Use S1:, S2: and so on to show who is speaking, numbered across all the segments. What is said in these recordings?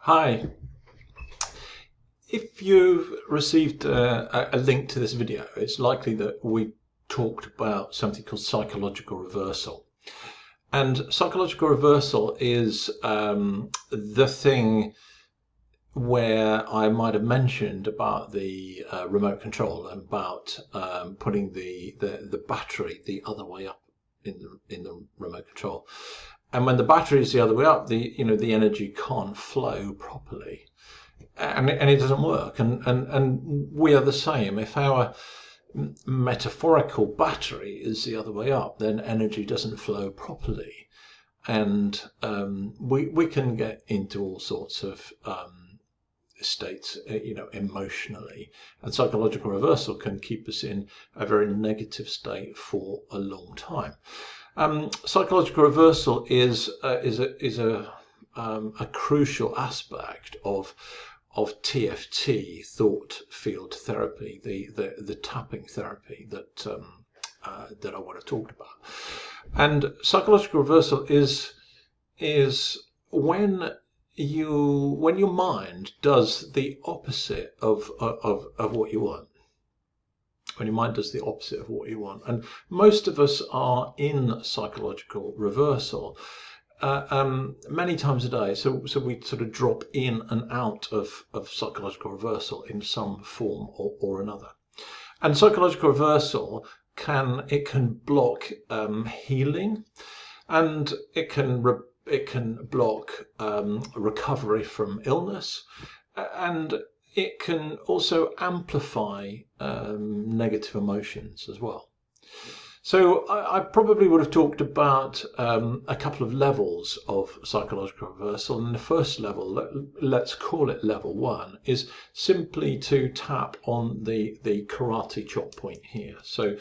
S1: Hi, if you've received a link to this video, it's likely that we talked about something called psychological reversal. And psychological reversal is the thing where I might have mentioned about the remote control and about putting the battery the other way up in the remote control. And when the battery is the other way up, the energy can't flow properly. And it doesn't work. And we are the same. If our metaphorical battery is the other way up, then energy doesn't flow properly. And we can get into all sorts of states, emotionally. And psychological reversal can keep us in a very negative state for a long time. Psychological reversal is a crucial aspect of TFT, thought field therapy, the tapping therapy that I want to talk about. And psychological reversal is when your mind does the opposite of what you want. When your mind does the opposite of what you want. And most of us are in psychological reversal many times a day. So we sort of drop in and out of psychological reversal in some form or another. And psychological reversal can block healing, and it can block recovery from illness, and it can also amplify negative emotions as well. So I probably would have talked about a couple of levels of psychological reversal. And the first level, let's call it level 1, is simply to tap on the karate chop point here. So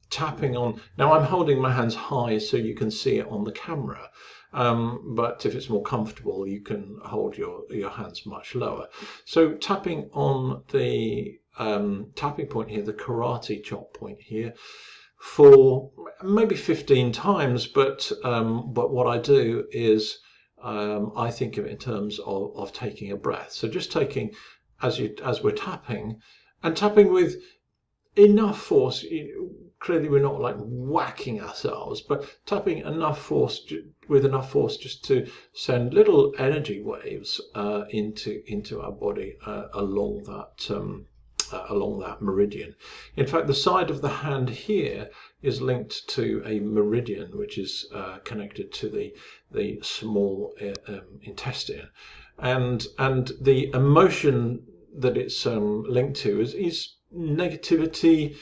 S1: tapping on, now I'm holding my hands high so you can see it on the camera. But if it's more comfortable, you can hold your hands much lower. So tapping on the tapping point here, the karate chop point here, for maybe 15 times, but what I do is I think of it in terms of taking a breath. So just taking as we're tapping, and tapping with enough force. Clearly we're not like whacking ourselves, but tapping with enough force just to send little energy waves into our body along that meridian. In fact, the side of the hand here is linked to a meridian which is connected to the small intestine, and the emotion that it's linked to is negativity,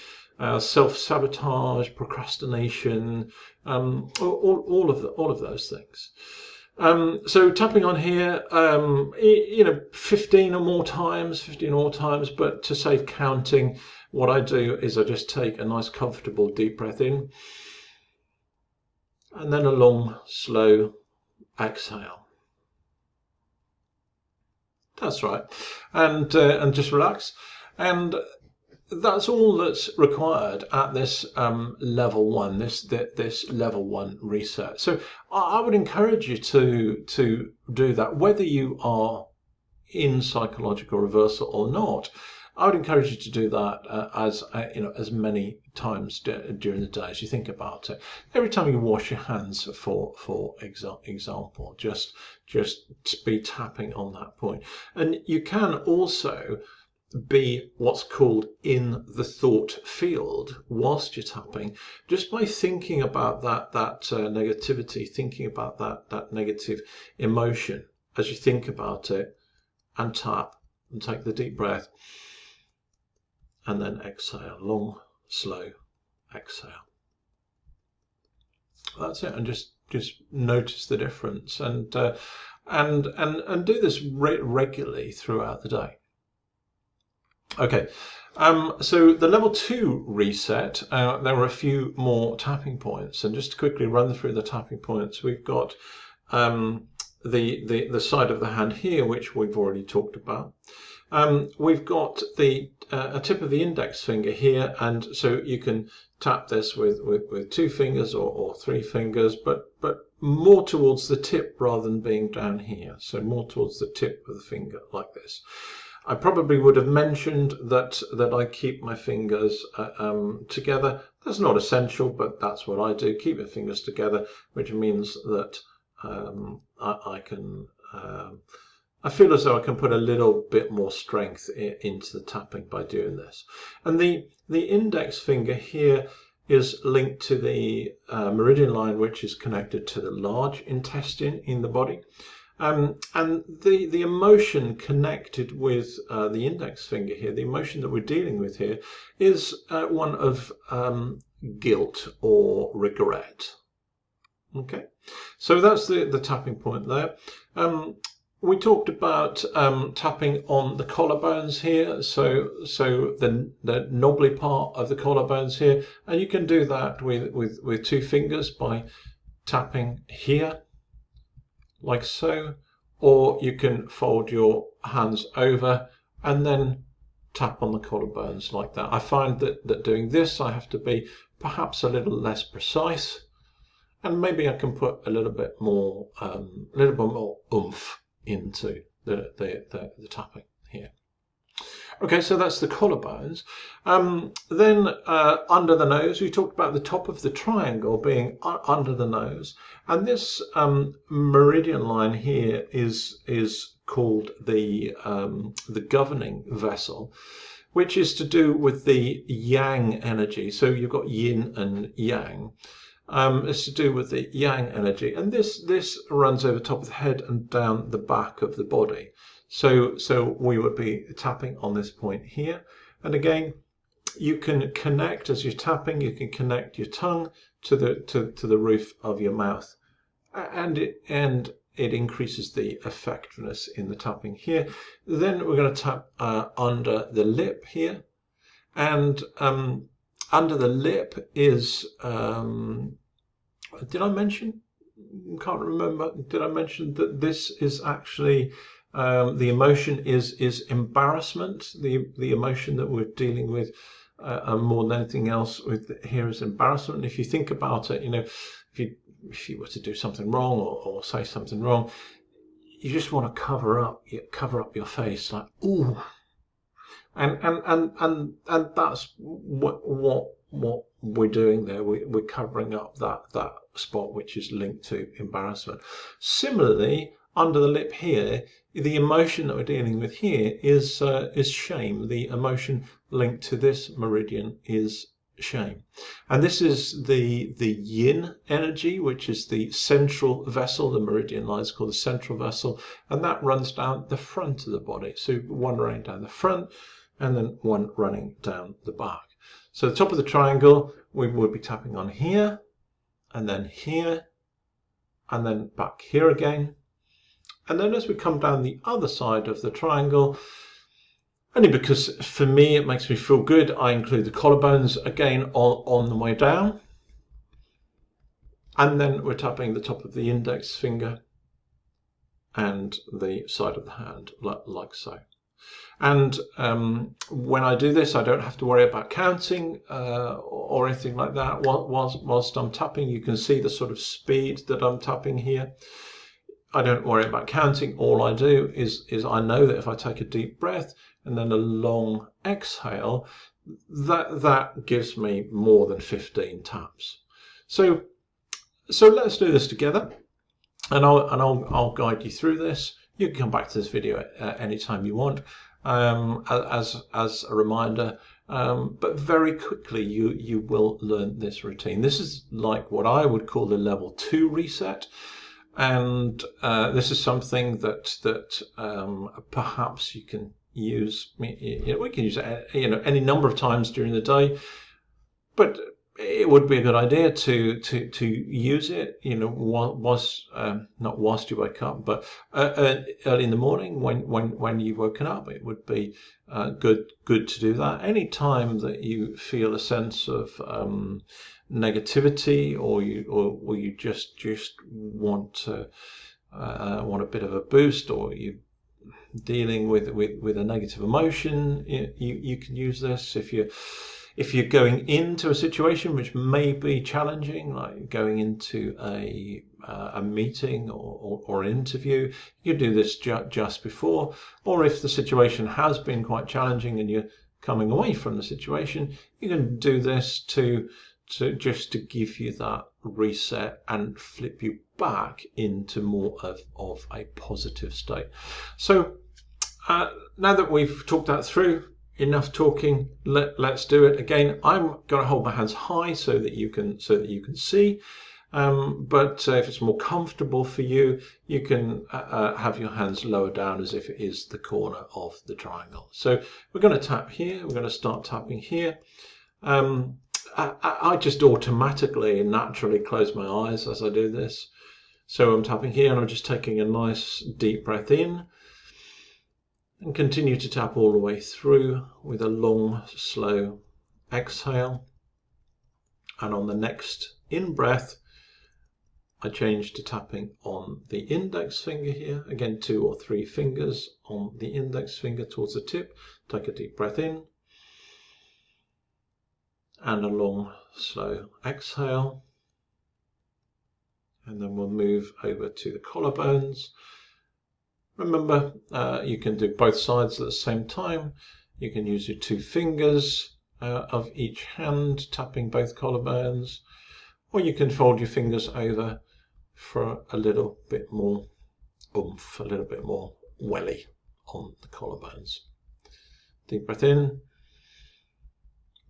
S1: self-sabotage, procrastination, all of those things. So tapping on here, 15 or more times, but to save counting, what I do is I just take a nice comfortable deep breath in, and then a long, slow exhale. That's right. And just relax. And that's all that's required at this level 1, this level 1 reset. So I would encourage you to do that, whether you are in psychological reversal or not. I would encourage you to do that as many times during the day as you think about it. Every time you wash your hands, for example, just be tapping on that point. And you can also be what's called in the thought field whilst you're tapping, just by thinking about that negativity, thinking about that negative emotion as you think about it, and tap and take the deep breath, and then exhale, long, slow exhale. That's it. And just notice the difference, and do this regularly throughout the day. Okay, so the level 2 reset, there are a few more tapping points, and just to quickly run through the tapping points, we've got the side of the hand here, which we've already talked about. We've got a tip of the index finger here, and so you can tap this with 2 fingers or 3 fingers, but more towards the tip rather than being down here. So more towards the tip of the finger like this. I probably would have mentioned that I keep my fingers together. That's not essential, but that's what I do. Keep my fingers together, which means that I can. I feel as though I can put a little bit more strength into the tapping by doing this. And the index finger here is linked to the meridian line, which is connected to the large intestine in the body. And the emotion connected with the index finger here, the emotion that we're dealing with here, is one of guilt or regret. Okay, so that's the tapping point there. We talked about tapping on the collarbones here, so the knobbly part of the collarbones here, and you can do that with two fingers by tapping here, like so, or you can fold your hands over and then tap on the collarbones like that. I find that doing this, I have to be perhaps a little less precise, and maybe I can put a little bit more oomph into the tapping here. Okay, so that's the collarbones. Then under the nose, we talked about the top of the triangle being under the nose, and this meridian line here is called the governing vessel, which is to do with the yang energy. So you've got yin and yang. It's to do with the yang energy, and this runs over top of the head and down the back of the body. So we would be tapping on this point here, and again, you can connect as you're tapping. You can connect your tongue to the roof of your mouth, and it increases the effectiveness in the tapping here. Then we're going to tap under the lip here, and under the lip is, did I mention? Can't remember. Did I mention that this is actually the emotion is embarrassment? The emotion that we're dealing with more than anything else with here is embarrassment. If you think about it, you know, if you were to do something wrong or say something wrong, you just want to cover up your face, like ooh. And that's what we're doing there. We're covering up that spot which is linked to embarrassment. Similarly, under the lip here, the emotion that we're dealing with here is shame. The emotion linked to this meridian is shame, and this is the yin energy, which is the central vessel. The meridian line is called the central vessel, and that runs down the front of the body. So one running down the front, and then one running down the back. So the top of the triangle, we will be tapping on here, and then here, and then back here again. And then as we come down the other side of the triangle, only because for me it makes me feel good, I include the collarbones again on the way down. And then we're tapping the top of the index finger and the side of the hand, like so. And when I do this, I don't have to worry about counting or anything like that. Whilst I'm tapping, you can see the sort of speed that I'm tapping here. I don't worry about counting. All I do is I know that if I take a deep breath and then a long exhale, that gives me more than 15 taps. So let's do this together, and I'll guide you through this. You can come back to this video at any time you want, as a reminder. But very quickly you will learn this routine. This is like what I would call the level 2 reset. And this is something that perhaps you can use. We can use it, any number of times during the day, but it would be a good idea to use it, not whilst you wake up, but early in the morning when you've woken up. It would be good to do that any time that you feel a sense of negativity, or you just want a bit of a boost, or you dealing with a negative emotion. You can use this. If If you're going into a situation which may be challenging, like going into a meeting or an interview, you do this just before. Or if the situation has been quite challenging and you're coming away from the situation, you can do this to just to give you that reset and flip you back into more of a positive state. So now that we've talked that through, enough talking, let's do it again. I'm going to hold my hands high so that you can see, but if it's more comfortable for you, you can have your hands lower down as if it is the corner of the triangle. So we're going to tap here, we're going to start tapping here. I just automatically and naturally close my eyes as I do this. So I'm tapping here and I'm just taking a nice deep breath in. And continue to tap all the way through with a long, slow exhale. And on the next in-breath, I change to tapping on the index finger here. Again, 2 or 3 fingers on the index finger towards the tip. Take a deep breath in. And a long, slow exhale. And then we'll move over to the collarbones. Remember, you can do both sides at the same time. You can use your 2 fingers of each hand, tapping both collarbones, or you can fold your fingers over for a little bit more oomph, a little bit more welly on the collarbones. Deep breath in,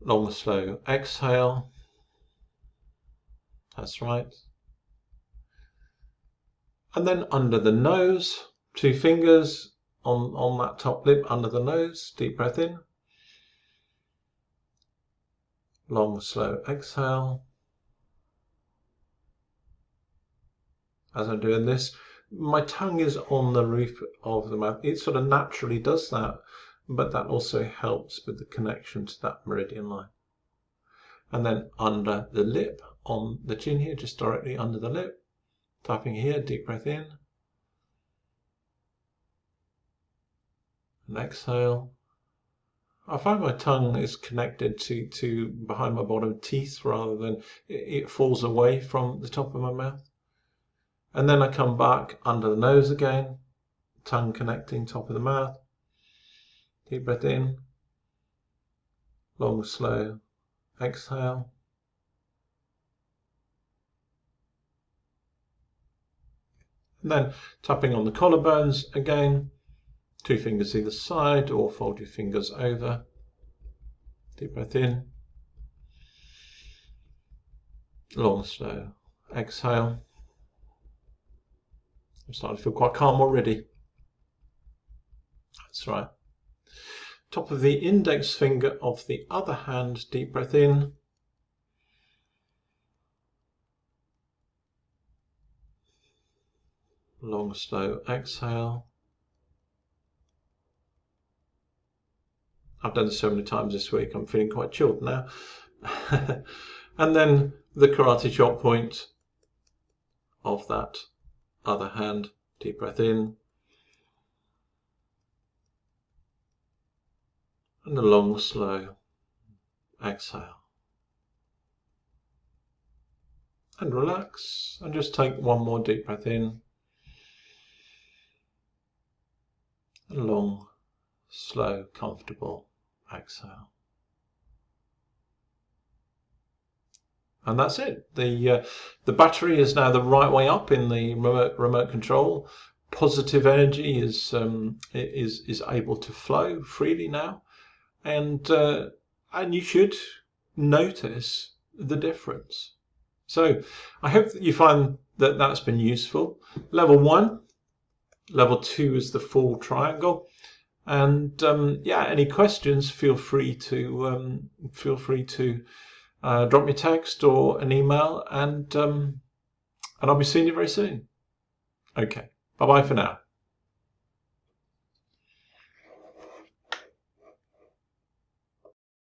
S1: long, slow exhale. That's right. And then under the nose, 2 fingers on that top lip under the nose. Deep breath in. Long, slow exhale. As I'm doing this, my tongue is on the roof of the mouth. It sort of naturally does that, but that also helps with the connection to that meridian line. And then under the lip, on the chin here, just directly under the lip. Tapping here, deep breath in. And exhale. I find my tongue is connected to behind my bottom teeth rather than it falls away from the top of my mouth. And then I come back under the nose again, tongue connecting top of the mouth. Deep breath in. Long, slow exhale. And then tapping on the collarbones again. 2 fingers either side, or fold your fingers over. Deep breath in. Long, slow exhale. I'm starting to feel quite calm already. That's right. Top of the index finger of the other hand, deep breath in. Long, slow exhale. I've done this so many times this week, I'm feeling quite chilled now. And then the karate chop point of that other hand, deep breath in. And a long, slow exhale. And relax, and just take one more deep breath in. A long, slow, comfortable exhale. And that's it. The battery is now the right way up in the remote control. Positive energy is able to flow freely now, and you should notice the difference. So I hope that you find that that's been useful. Level 1, level 2 is the full triangle. And yeah, any questions, feel free to drop me a text or an email, and I'll be seeing you very soon. Okay, bye bye for now.